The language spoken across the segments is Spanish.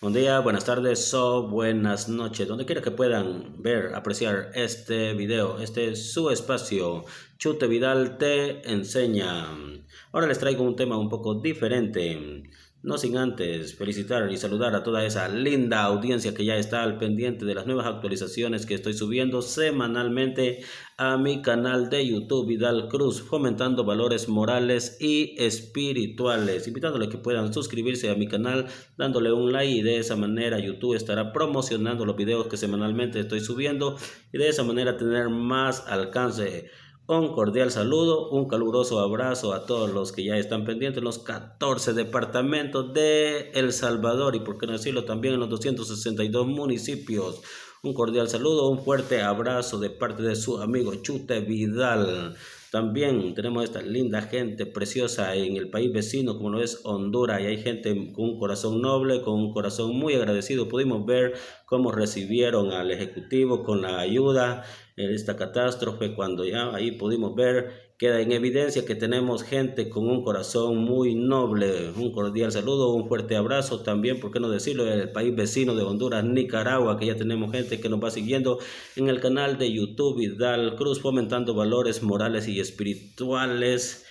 Buen día, buenas tardes o buenas noches, donde quiera que puedan ver, apreciar este video. Este es su espacio. Chute Vidal te enseña. Ahora les traigo un tema un poco diferente. No sin antes felicitar y saludar a toda esa linda audiencia que ya está al pendiente de las nuevas actualizaciones que estoy subiendo semanalmente a mi canal de YouTube Vidal Cruz, fomentando valores morales y espirituales, invitándoles que puedan suscribirse a mi canal, dándole un like, y de esa manera YouTube estará promocionando los videos que semanalmente estoy subiendo y de esa manera tener más alcance. Un cordial saludo, un caluroso abrazo a todos los que ya están pendientes en los 14 departamentos de El Salvador y por qué no decirlo también en los 262 municipios. Un cordial saludo, un fuerte abrazo de parte de su amigo Chute Vidal. También tenemos esta linda gente preciosa en el país vecino como lo es Honduras, y hay gente con un corazón noble, con un corazón muy agradecido. Pudimos ver cómo recibieron al Ejecutivo con la ayuda en esta catástrofe, cuando ya ahí pudimos ver, queda en evidencia que tenemos gente con un corazón muy noble. Un cordial saludo, un fuerte abrazo también, por qué no decirlo, en el país vecino de Honduras, Nicaragua, que ya tenemos gente que nos va siguiendo en el canal de YouTube Vidal Cruz, fomentando valores morales y espirituales.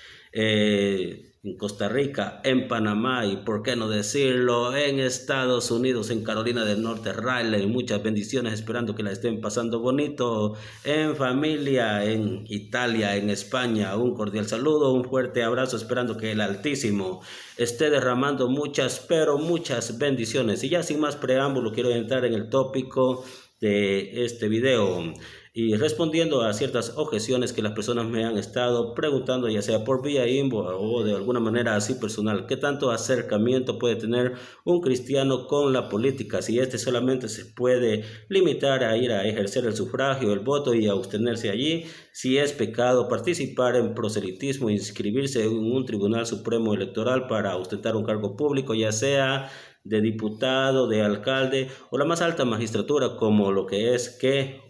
En Costa Rica, en Panamá y por qué no decirlo en Estados Unidos, en Carolina del Norte, Raleigh, muchas bendiciones, esperando que la estén pasando bonito en familia, en Italia, en España. Un cordial saludo, un fuerte abrazo, esperando que el Altísimo esté derramando muchas, pero muchas bendiciones. Y ya sin más preámbulo, quiero entrar en el tópico de este video y respondiendo a ciertas objeciones que las personas me han estado preguntando, ya sea por vía inbox o de alguna manera así personal. ¿Qué tanto acercamiento puede tener un cristiano con la política? Si este solamente se puede limitar a ir a ejercer el sufragio, el voto y a abstenerse allí. Si es pecado participar en proselitismo, inscribirse en un tribunal supremo electoral para ostentar un cargo público, ya sea de diputado, de alcalde o la más alta magistratura, como lo que es que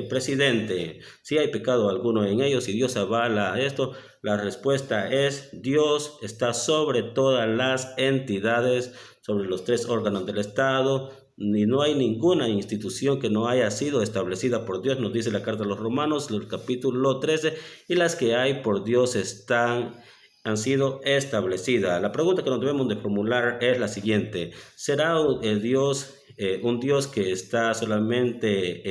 presidente. Si hay pecado alguno en ellos y Dios avala esto, la respuesta es: Dios está sobre todas las entidades, sobre los tres órganos del Estado, y no hay ninguna institución que no haya sido establecida por Dios, nos dice la carta a los Romanos, el capítulo 13, y las que hay por Dios han sido establecidas. La pregunta que nos debemos de formular es la siguiente: ¿será el Dios un Dios que está solamente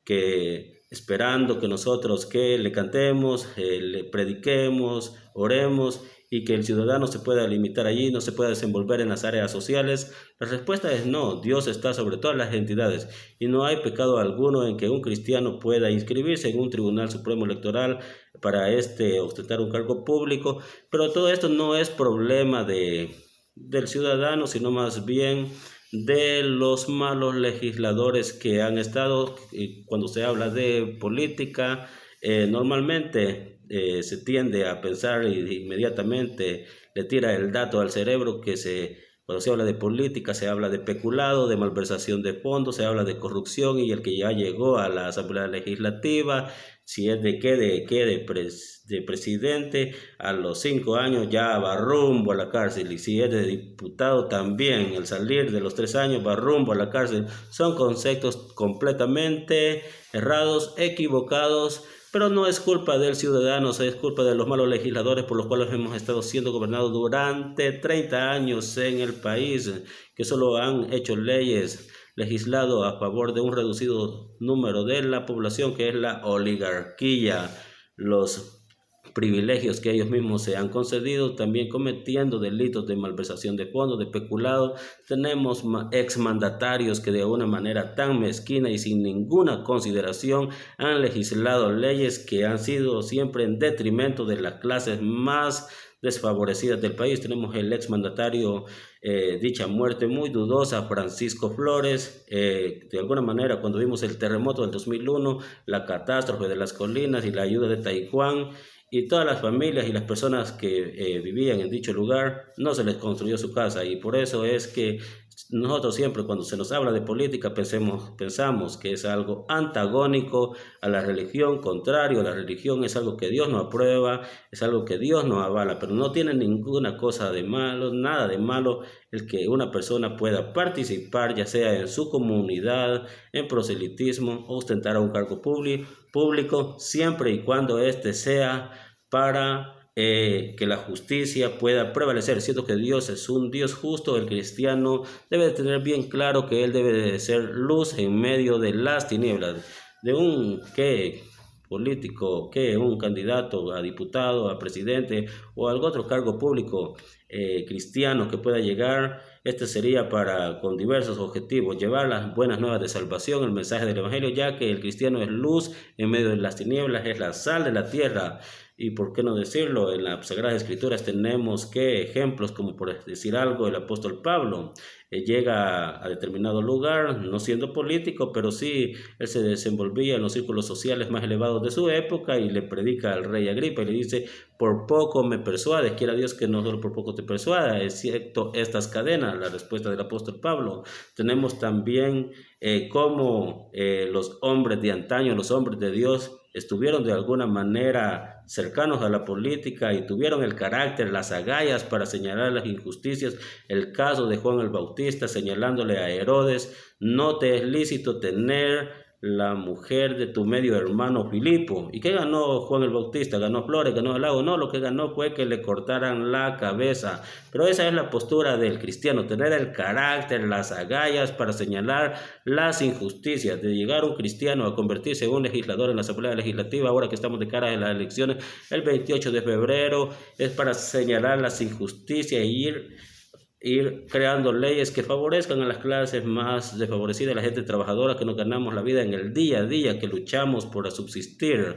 que esperando que nosotros que le cantemos, le prediquemos, oremos y que el ciudadano se pueda limitar allí, no se pueda desenvolver en las áreas sociales? La respuesta es no. Dios está sobre todas las entidades y no hay pecado alguno en que un cristiano pueda inscribirse en un tribunal supremo electoral para ostentar un cargo público. Pero todo esto no es problema del ciudadano, sino más bien de los malos legisladores que han estado. Y cuando se habla de política, normalmente se tiende a pensar y inmediatamente le tira el dato al cerebro cuando se habla de política, se habla de peculado, de malversación de fondos, se habla de corrupción, y el que ya llegó a la Asamblea Legislativa, si es de presidente, a los 5 años ya va rumbo a la cárcel, y si es de diputado también, el salir de los 3 años va rumbo a la cárcel. Son conceptos completamente errados, equivocados, pero no es culpa del ciudadano, es culpa de los malos legisladores por los cuales hemos estado siendo gobernados durante 30 años en el país, que solo han hecho leyes, legislado a favor de un reducido número de la población, que es la oligarquía, los privilegios que ellos mismos se han concedido, también cometiendo delitos de malversación de fondos, de peculado. Tenemos exmandatarios que de una manera tan mezquina y sin ninguna consideración han legislado leyes que han sido siempre en detrimento de las clases más desfavorecidas del país. Tenemos el exmandatario, dicha muerte muy dudosa, Francisco Flores. De alguna manera, cuando vimos el terremoto del 2001, la catástrofe de las colinas y la ayuda de Taiwán, y todas las familias y las personas que vivían en dicho lugar, no se les construyó su casa, y por eso es que nosotros siempre cuando se nos habla de política pensamos que es algo antagónico a la religión, contrario a la religión, es algo que Dios no aprueba, es algo que Dios no avala, pero no tiene ninguna cosa de malo, nada de malo el que una persona pueda participar, ya sea en su comunidad, en proselitismo o ostentar un cargo público, siempre y cuando éste sea para que la justicia pueda prevalecer. Siento que Dios es un Dios justo, el cristiano debe de tener bien claro que Él debe de ser luz en medio de las tinieblas, de un político, un candidato a diputado, a presidente o a algún otro cargo público cristiano que pueda llegar. Este sería para, con diversos objetivos, llevar las buenas nuevas de salvación, el mensaje del Evangelio, ya que el cristiano es luz en medio de las tinieblas, es la sal de la tierra. Y por qué no decirlo, en las Sagradas Escrituras tenemos que ejemplos, como por decir algo, el apóstol Pablo llega a determinado lugar, no siendo político, pero sí él se desenvolvía en los círculos sociales más elevados de su época y le predica al rey Agripa y le dice: por poco me persuades, quiera Dios que no solo por poco te persuada, excepto estas cadenas. La respuesta del apóstol Pablo. Tenemos también cómo los hombres de antaño, los hombres de Dios, estuvieron de alguna manera cercanos a la política y tuvieron el carácter, las agallas para señalar las injusticias. El caso de Juan el Bautista señalándole a Herodes: no te es lícito tener la mujer de tu medio hermano Filipo. ¿Y qué ganó Juan el Bautista? ¿Ganó flores? ¿Ganó el lago? No, lo que ganó fue que le cortaran la cabeza. Pero esa es la postura del cristiano, tener el carácter, las agallas para señalar las injusticias. De llegar un cristiano a convertirse en un legislador en la Asamblea Legislativa, ahora que estamos de cara a las elecciones el 28 de febrero, es para señalar las injusticias y ir creando leyes que favorezcan a las clases más desfavorecidas, a la gente trabajadora que nos ganamos la vida en el día a día, que luchamos por subsistir.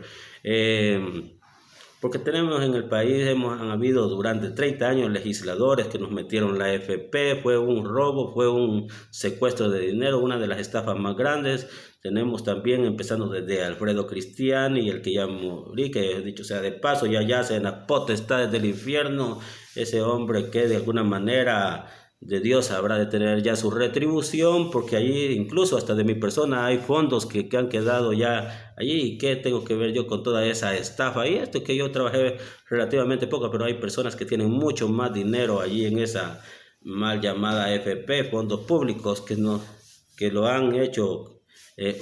Porque tenemos en el país, han habido durante 30 años legisladores que nos metieron la AFP, fue un robo, fue un secuestro de dinero, una de las estafas más grandes. Tenemos también, empezando desde Alfredo Cristiani, el que ya morí, que dicho sea de paso, ya yace en las potestades del infierno, ese hombre que de alguna manera de Dios habrá de tener ya su retribución, porque allí incluso hasta de mi persona hay fondos que han quedado ya allí. ¿Y qué tengo que ver yo con toda esa estafa? Y esto que yo trabajé relativamente poco, pero hay personas que tienen mucho más dinero allí en esa mal llamada FP, fondos públicos, que lo han hecho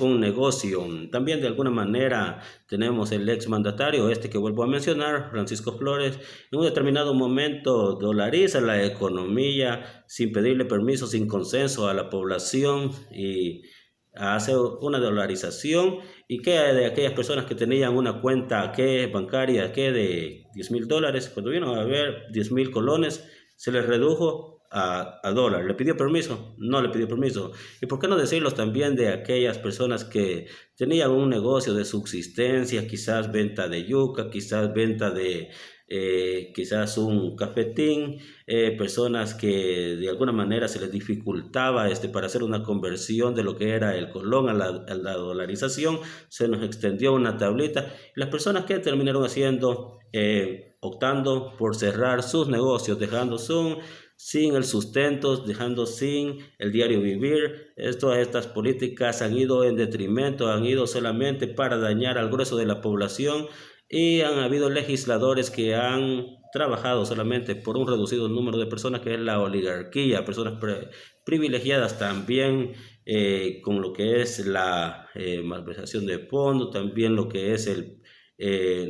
un negocio. También de alguna manera tenemos el exmandatario, que vuelvo a mencionar, Francisco Flores, en un determinado momento dolariza la economía sin pedirle permiso, sin consenso a la población, y hace una dolarización. ¿Y qué hay de aquellas personas que tenían una cuenta bancaria de $10,000? Cuando vino a ver 10,000 colones, se les redujo a dólar. ¿Le pidió permiso? No le pidió permiso. ¿Y por qué no decirlos también de aquellas personas que tenían un negocio de subsistencia, quizás venta de yuca, quizás venta de quizás un cafetín, personas que de alguna manera se les dificultaba para hacer una conversión de lo que era el colón a la dolarización? Se nos extendió una tablita y las personas que terminaron haciendo, optando por cerrar sus negocios, dejando sin el sustento, dejando sin el diario vivir. Todas estas políticas han ido en detrimento, han ido solamente para dañar al grueso de la población, y han habido legisladores que han trabajado solamente por un reducido número de personas, que es la oligarquía, personas privilegiadas también, con lo que es la malversación de fondos, también lo que es el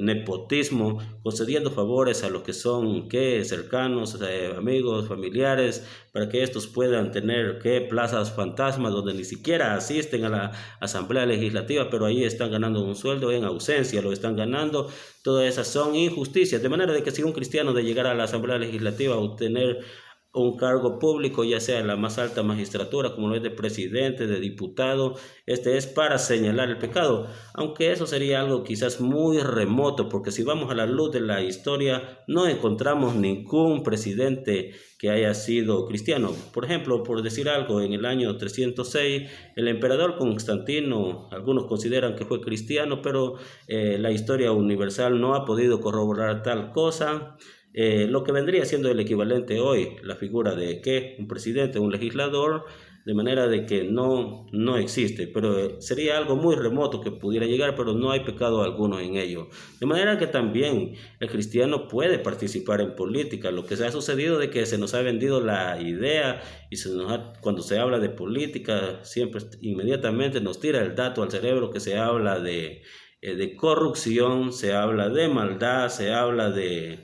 nepotismo, concediendo favores a los que son cercanos, amigos, familiares, para que estos puedan tener plazas fantasmas donde ni siquiera asisten a la Asamblea Legislativa, pero ahí están ganando un sueldo en ausencia, lo están ganando. Todas esas son injusticias, de manera de que si un cristiano de llegar a la Asamblea Legislativa a obtener un cargo público, ya sea en la más alta magistratura, como lo es de presidente, de diputado, es para señalar el pecado, aunque eso sería algo quizás muy remoto, porque si vamos a la luz de la historia, no encontramos ningún presidente que haya sido cristiano. Por ejemplo, por decir algo, en el año 306, el emperador Constantino, algunos consideran que fue cristiano, pero la historia universal no ha podido corroborar tal cosa. lo que vendría siendo el equivalente hoy, la figura de que un presidente, un legislador, de manera de que no existe, pero sería algo muy remoto que pudiera llegar, pero no hay pecado alguno en ello. De manera que también el cristiano puede participar en política. Lo que se ha sucedido de que se nos ha vendido la idea y cuando se habla de política, siempre inmediatamente nos tira el dato al cerebro que se habla de corrupción, se habla de maldad, se habla de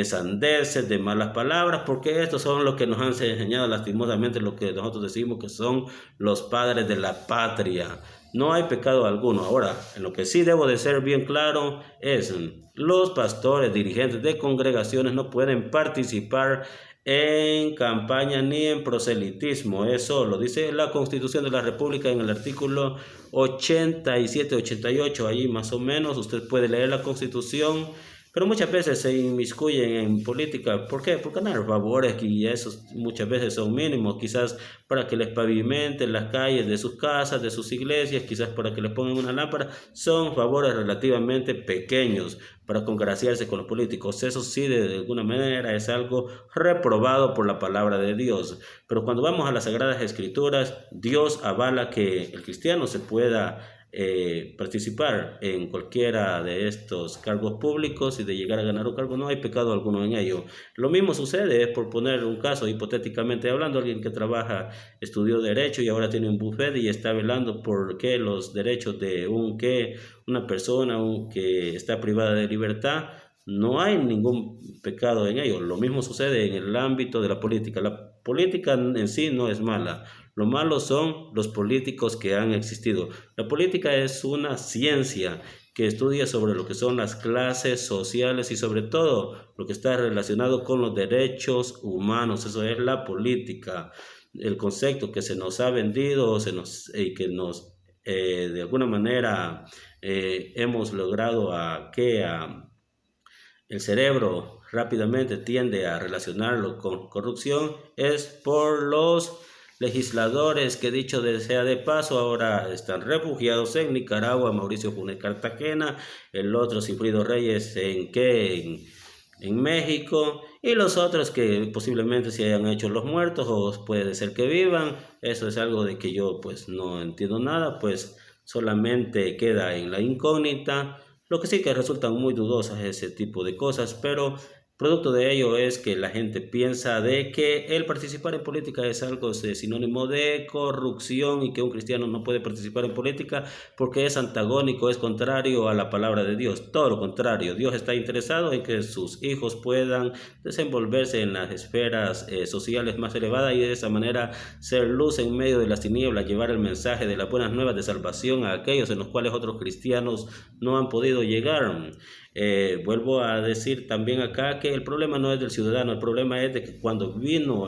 sandeces, de malas palabras, porque estos son los que nos han enseñado lastimosamente lo que nosotros decimos que son los padres de la patria. No hay pecado alguno. Ahora, en lo que sí debo de ser bien claro es los pastores, dirigentes de congregaciones no pueden participar en campaña ni en proselitismo. Eso lo dice la Constitución de la República en el artículo 87-88, ahí más o menos usted puede leer la Constitución, pero muchas veces se inmiscuyen en política. ¿Por qué? Por ganar favores y esos muchas veces son mínimos, quizás para que les pavimenten las calles de sus casas, de sus iglesias, quizás para que les pongan una lámpara, son favores relativamente pequeños para congraciarse con los políticos. Eso sí, de alguna manera es algo reprobado por la palabra de Dios. Pero cuando vamos a las Sagradas Escrituras, Dios avala que el cristiano se pueda participar en cualquiera de estos cargos públicos y de llegar a ganar un cargo, no hay pecado alguno en ello. Lo mismo sucede, por poner un caso hipotéticamente hablando, alguien que trabaja, estudió derecho y ahora tiene un bufete y está velando por que los derechos de una persona que está privada de libertad, no hay ningún pecado en ello. Lo mismo sucede en el ámbito de la política. La política en sí no es mala. Lo malo son los políticos que han existido. La política es una ciencia que estudia sobre lo que son las clases sociales y sobre todo lo que está relacionado con los derechos humanos. Eso es la política. El concepto que se nos ha vendido y que nos de alguna manera hemos logrado el cerebro rápidamente tiende a relacionarlo con corrupción es por los legisladores que, dicho sea de paso, ahora están refugiados en Nicaragua: Mauricio Funes Cartagena, el otro Cifrido Reyes en México, y los otros que posiblemente se hayan hecho los muertos o puede ser que vivan. Eso es algo de que yo pues no entiendo nada, pues solamente queda en la incógnita. Lo que sí que resultan muy dudosas ese tipo de cosas, pero producto de ello es que la gente piensa de que el participar en política es algo sinónimo de corrupción y que un cristiano no puede participar en política porque es antagónico, es contrario a la palabra de Dios. Todo lo contrario, Dios está interesado en que sus hijos puedan desenvolverse en las esferas sociales más elevadas y de esa manera ser luz en medio de las tinieblas, llevar el mensaje de las buenas nuevas de salvación a aquellos en los cuales otros cristianos no han podido llegar. Vuelvo a decir también acá que el problema no es del ciudadano, el problema es de que cuando vino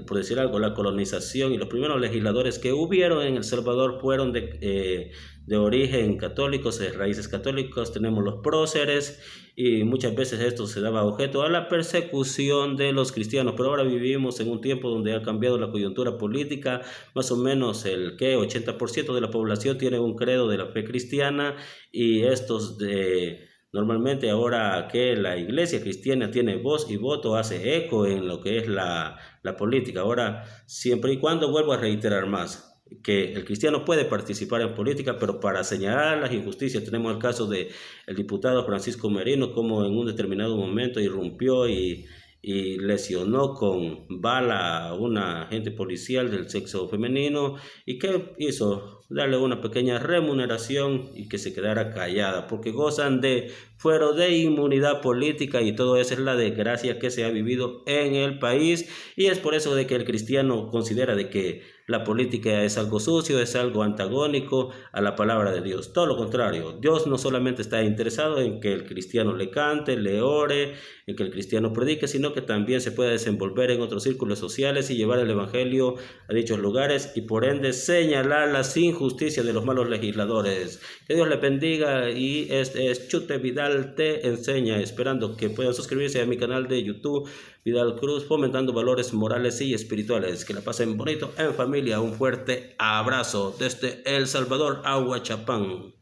por decir algo, la colonización y los primeros legisladores que hubieron en El Salvador fueron de origen católico, de raíces católicas. Tenemos los próceres y muchas veces esto se daba objeto a la persecución de los cristianos, pero ahora vivimos en un tiempo donde ha cambiado la coyuntura política. Más o menos el 80% de la población tiene un credo de la fe cristiana y normalmente ahora que la iglesia cristiana tiene voz y voto, hace eco en lo que es la política. Ahora, siempre y cuando, vuelvo a reiterar más, que el cristiano puede participar en política, pero para señalar las injusticias. Tenemos el caso de el diputado Francisco Merino, como en un determinado momento irrumpió y lesionó con bala a una agente policial del sexo femenino. ¿Y qué hizo? Darle una pequeña remuneración y que se quedara callada, porque gozan de fuero de inmunidad política, y todo eso es la desgracia que se ha vivido en el país. Y es por eso de que el cristiano considera de que la política es algo sucio, es algo antagónico a la palabra de Dios. Todo lo contrario, Dios no solamente está interesado en que el cristiano le cante, le ore, en que el cristiano predique, sino que también se pueda desenvolver en otros círculos sociales y llevar el evangelio a dichos lugares y por ende señalar las injusticias de los malos legisladores. Que Dios le bendiga, y este es Chute Vidal Te Enseña, esperando que puedan suscribirse a mi canal de YouTube Vidal Cruz, fomentando valores morales y espirituales. Que la pasen bonito en familia. Un fuerte abrazo desde El Salvador, Aguachapán.